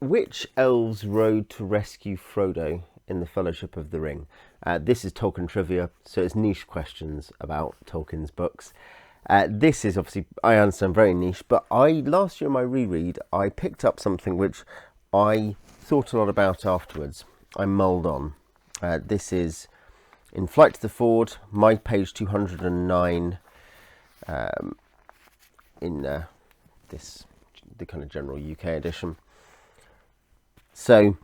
Which elves rode to rescue Frodo in the Fellowship of the Ring? This is Tolkien Trivia, so it's niche questions about Tolkien's books. This is obviously, I understand, very niche, but last year in my reread, I picked up something which I thought a lot about afterwards. I mulled on. This is in Flight to the Ford, my page 209, in the kind of general UK edition. So,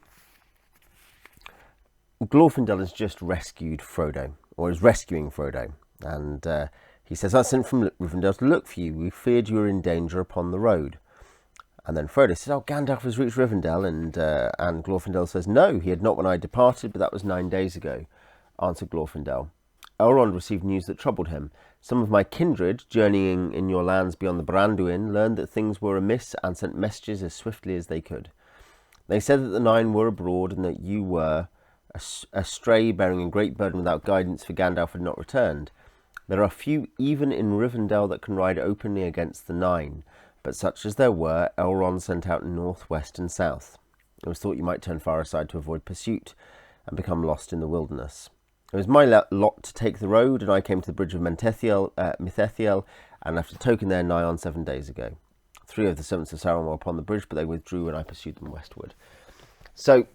Glorfindel has just rescued Frodo, or is rescuing Frodo, and he says, "I sent from Rivendell to look for you. We feared you were in danger upon the road." And then Frodo says, "Oh, Gandalf has reached Rivendell," and Glorfindel says, "No, he had not when I departed, but that was 9 days ago," answered Glorfindel. "Elrond received news that troubled him. Some of my kindred, journeying in your lands beyond the Branduin, learned that things were amiss and sent messages as swiftly as they could. They said that the Nine were abroad and that you were astray, bearing a great burden without guidance, for Gandalf had not returned. There are few even in Rivendell that can ride openly against the Nine, but such as there were, Elrond sent out north, west and south. It was thought you might turn far aside to avoid pursuit and become lost in the wilderness. It was my lot to take the road, and I came to the bridge of Mithethiel and left a token there nigh on 7 days ago. 3 of the servants of Sauron were upon the bridge, but they withdrew and I pursued them westward." So,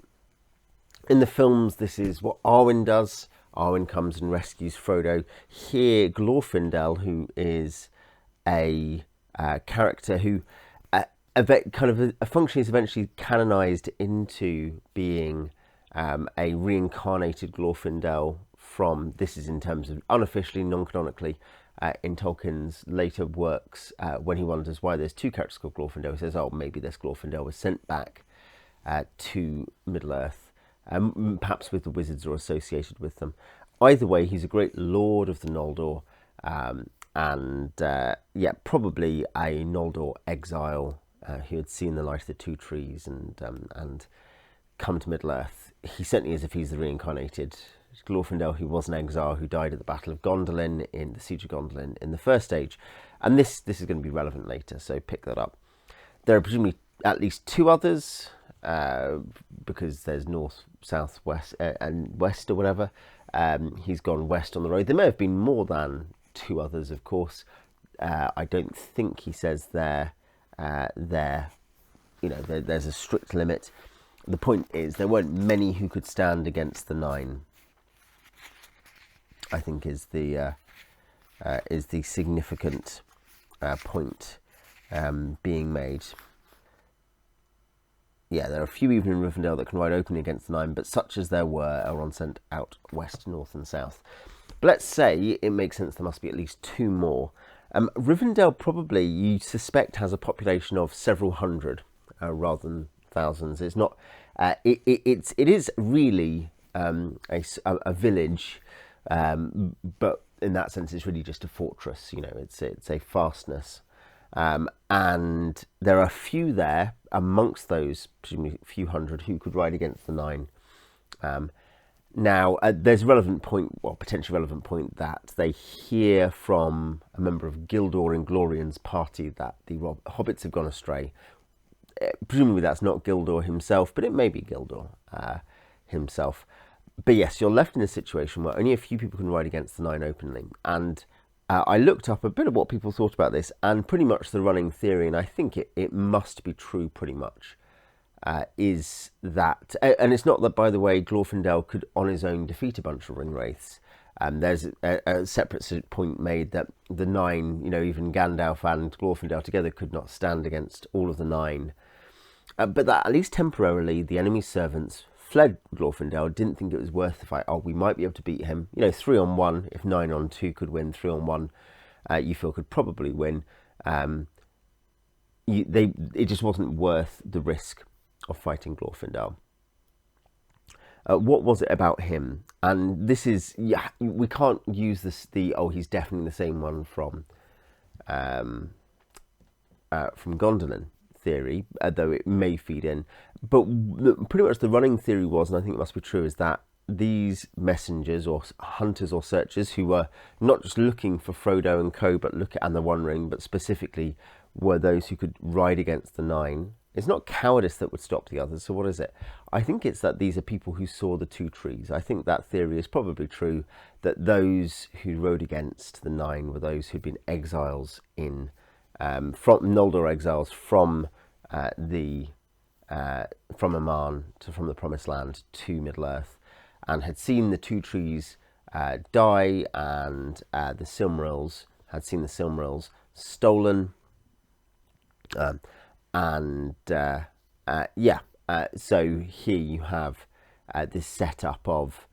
in the films, this is what Arwen does. Arwen comes and rescues Frodo. Here, Glorfindel, who is a character who functionally is eventually canonized into being a reincarnated Glorfindel from, this is in terms of unofficially, non-canonically, in Tolkien's later works, when he wonders why there's 2 characters called Glorfindel, he says, "Oh, maybe this Glorfindel was sent back to Middle-earth, perhaps with the wizards or associated with them." Either way, he's a great lord of the Noldor, probably a Noldor exile who had seen the light of the 2 trees and come to Middle-earth. He certainly is, if he's the reincarnated Glorfindel, who was an exile, who died at the Battle of Gondolin, in the Siege of Gondolin in the First Age. And this is going to be relevant later, so pick that up. There are presumably at least 2 others, because there's north, south, west, and west or whatever. He's gone west on the road. There may have been more than 2 others, of course. I don't think he says there's a strict limit. The point is, there weren't many who could stand against the Nine, I think, is the significant point being made. Yeah, there are a few even in Rivendell that can ride openly against the Nine, but such as there were, Elrond sent out west, north and south. But let's say it makes sense there must be at least 2 more. Rivendell probably, you suspect, has a population of several hundred rather than thousands. It's not. It is really a village, but in that sense, it's really just a fortress. It's a fastness. And there are a few there amongst those, presumably a few hundred, who could ride against the Nine. Now, there's a relevant point, potentially relevant point, that they hear from a member of Gildor and Glorion's party that the hobbits have gone astray. Presumably that's not Gildor himself, but it may be Gildor himself. But yes, you're left in a situation where only a few people can ride against the Nine openly. And I looked up a bit of what people thought about this, and pretty much the running theory, and I think it must be true pretty much, is that, and it's not that, by the way, Glorfindel could on his own defeat a bunch of ringwraiths. There's a separate point made that the Nine, even Gandalf and Glorfindel together could not stand against all of the Nine. But that at least temporarily the enemy's servants fled Glorfindel, didn't think it was worth the fight. Oh, we might be able to beat him. 3 on 1, if 9 on 2 could win, 3 on 1, you feel could probably win. It just wasn't worth the risk of fighting Glorfindel. What was it about him? And this is, we can't use this, he's definitely the same one from Gondolin theory, though it may feed in. But pretty much the running theory was, and I think it must be true, is that these messengers or hunters or searchers who were not just looking for Frodo and co, and the One Ring, but specifically were those who could ride against the Nine. it's not cowardice that would stop the others. So what is it? I think it's that these are people who saw the two trees. I think that theory is probably true, that those who rode against the nine were those who'd been exiles in from Noldor, exiles from from Aman from the Promised Land to Middle Earth, and had seen the two trees die, and the Silmarils had seen the Silmarils stolen, so here you have this setup of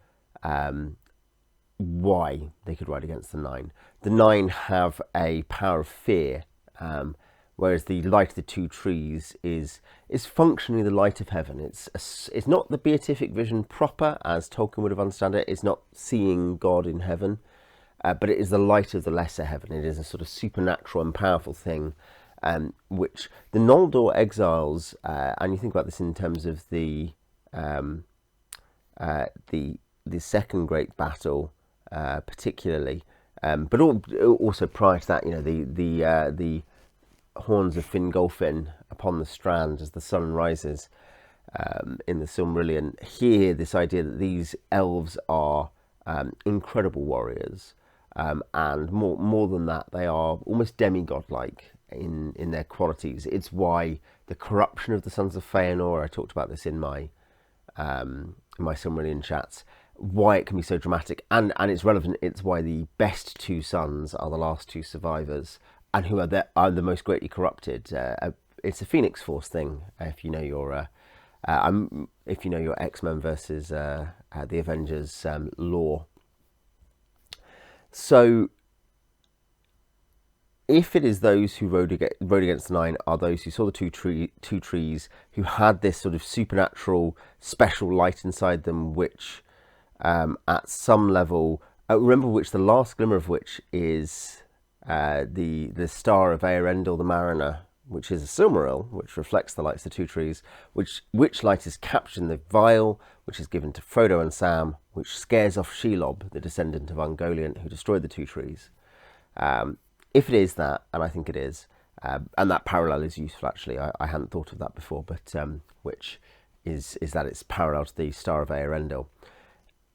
why they could ride against the nine. The nine have a power of fear, whereas the light of the two trees is functionally the light of heaven. It's not the beatific vision proper, as Tolkien would have understood it. It's not seeing God in heaven, but it is the light of the lesser heaven. It is a sort of supernatural and powerful thing, which the Noldor exiles, and you think about this in terms of the second great battle, particularly, but also prior to that, the horns of Fingolfin upon the strand as the sun rises, in the Silmarillion. Here, this idea that these elves are incredible warriors, and more than that, they are almost demigod-like in their qualities. It's why the corruption of the sons of Feanor, I talked about this in my Silmarillion chats, why it can be so dramatic, and it's relevant. It's why the best two sons are the last two survivors, and who are the most greatly corrupted. It's a Phoenix Force thing, if you know your X-Men versus the Avengers lore. So, if it is those who rode against the nine are those who saw the two trees, who had this sort of supernatural, special light inside them, which, at some level, remember which the last glimmer of which is the star of Eärendil the Mariner, which is a Silmaril, which reflects the lights of the two trees, which light is captured in the vial, which is given to Frodo and Sam, which scares off Shelob, the descendant of Ungoliant, who destroyed the two trees. If it is that, and I think it is, and that parallel is useful actually, I hadn't thought of that before, but which is that it's parallel to the Star of Eärendil,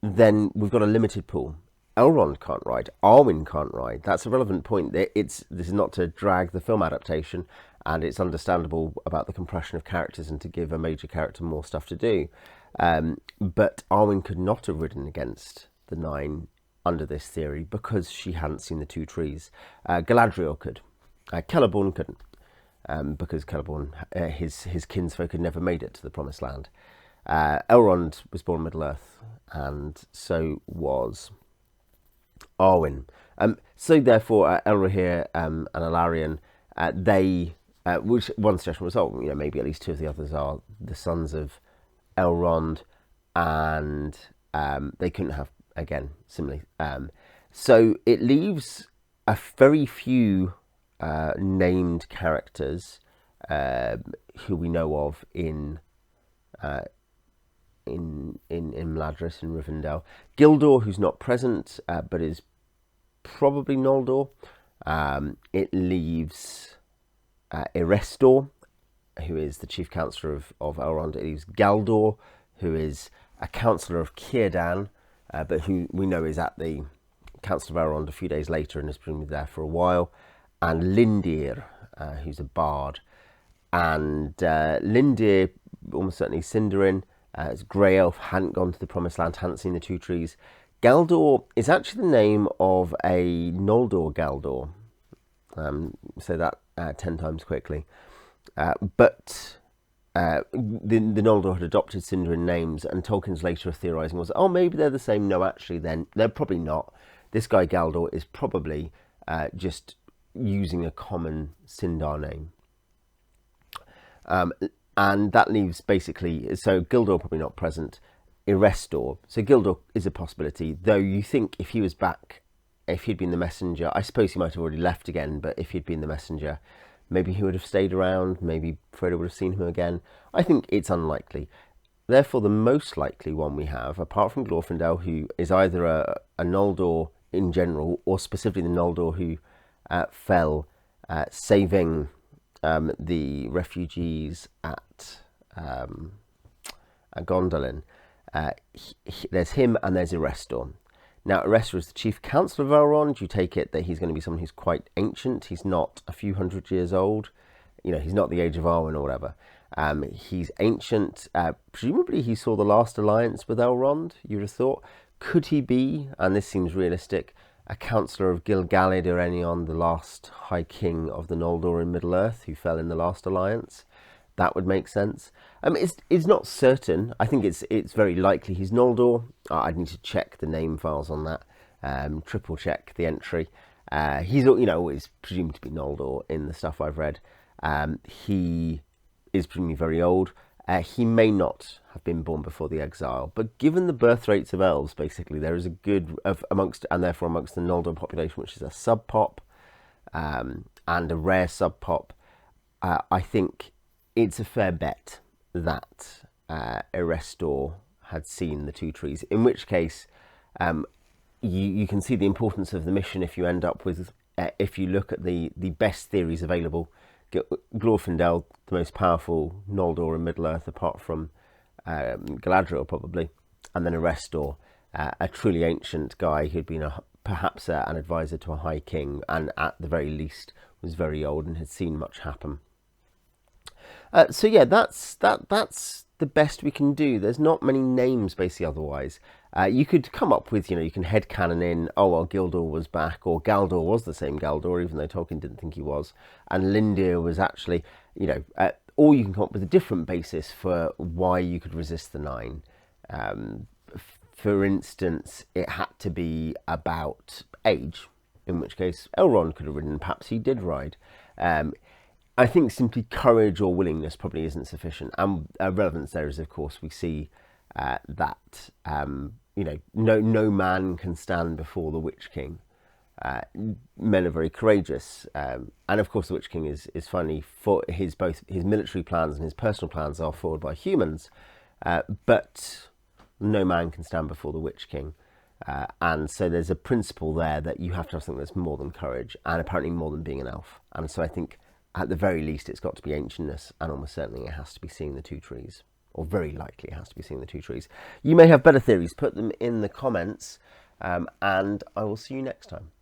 then we've got a limited pool. Elrond can't ride, Arwen can't ride. That's a relevant point. This is not to drag the film adaptation, and it's understandable about the compression of characters and to give a major character more stuff to do. But Arwen could not have ridden against the nine under this theory because she hadn't seen the two trees. Galadriel could. Celeborn couldn't, because Celeborn, his kinsfolk had never made it to the Promised Land. Elrond was born Middle-earth, and so was Arwen. So therefore, Elrohir and Alarion, which one suggestion was, maybe at least two of the others are the sons of Elrond, and they couldn't have, again, similarly. So it leaves a very few named characters who we know of in Mladris and Rivendell. Gildor, who's not present, but is probably Noldor. It leaves Erestor, who is the chief counsellor of Elrond. It leaves Galdor, who is a counsellor of Círdan, but who we know is at the Council of Elrond a few days later and has been there for a while. And Lindir, who's a bard. And Lindir, almost certainly Sindarin, is Grey Elf, hadn't gone to the Promised Land, hadn't seen the two trees. Galdor is actually the name of a Noldor Galdor. Say that 10 times quickly. But the Noldor had adopted Sindarin names, and Tolkien's later theorising was, maybe they're the same. No, actually, then they're probably not. This guy Galdor is probably just using a common Sindar name. And that leaves basically, so Gildor probably not present, Erestor. So Gildor is a possibility, though you think if he was back, if he'd been the messenger, I suppose he might have already left again, but if he'd been the messenger, maybe he would have stayed around, maybe Frodo would have seen him again. I think it's unlikely. Therefore, the most likely one we have, apart from Glorfindel, who is either a Noldor in general, or specifically the Noldor who fell saving the refugees at Gondolin, there's him and there's Erestor. Now, Erestor is the chief counsellor of Elrond. You take it that he's going to be someone who's quite ancient. He's not a few hundred years old. You know, he's not the Age of Arwen or whatever. He's ancient. Presumably he saw the last alliance with Elrond, you would have thought. Could he be, and this seems realistic, a counsellor of Gil-galad Ereinion, the last High King of the Noldor in Middle-earth, who fell in the last alliance? That would make sense. It's not certain. I think it's very likely he's Noldor. I'd need to check the name files on that, triple check the entry. He's, you know, always presumed to be Noldor in the stuff I've read. He is presumably very old. He may not have been born before the exile, but given the birth rates of elves, basically, there is a good amongst the Noldor population, which is a sub-pop and a rare sub-pop. I think it's a fair bet that Erestor had seen the two trees, in which case you can see the importance of the mission if you end up with, if you look at the best theories available. Glorfiondel, the most powerful Noldor in Middle-earth, apart from Galadriel probably, and then Erestor, a truly ancient guy who'd been perhaps an advisor to a High King, and at the very least was very old and had seen much happen. So yeah, that's the best we can do. There's not many names basically otherwise. You could come up with, you know, you can headcanon in, oh well, Gildor was back, or Galdor was the same Galdor, even though Tolkien didn't think he was, and Lindir was actually, you know, or you can come up with a different basis for why you could resist the Nine. For instance, it had to be about age, in which case Elrond could have ridden, perhaps he did ride. I think simply courage or willingness probably isn't sufficient. And relevance there is, of course, we see that you know, no man can stand before the Witch King. Men are very courageous, and of course the Witch King is funny for both his military plans and his personal plans are followed by humans, but no man can stand before the Witch King. And so there's a principle there that you have to have something that's more than courage, and apparently more than being an elf. And so I think at the very least it's got to be ancientness, and almost certainly it has to be seeing the two trees, or very likely it has to be seeing the two trees. You may have better theories, put them in the comments, and I will see you next time.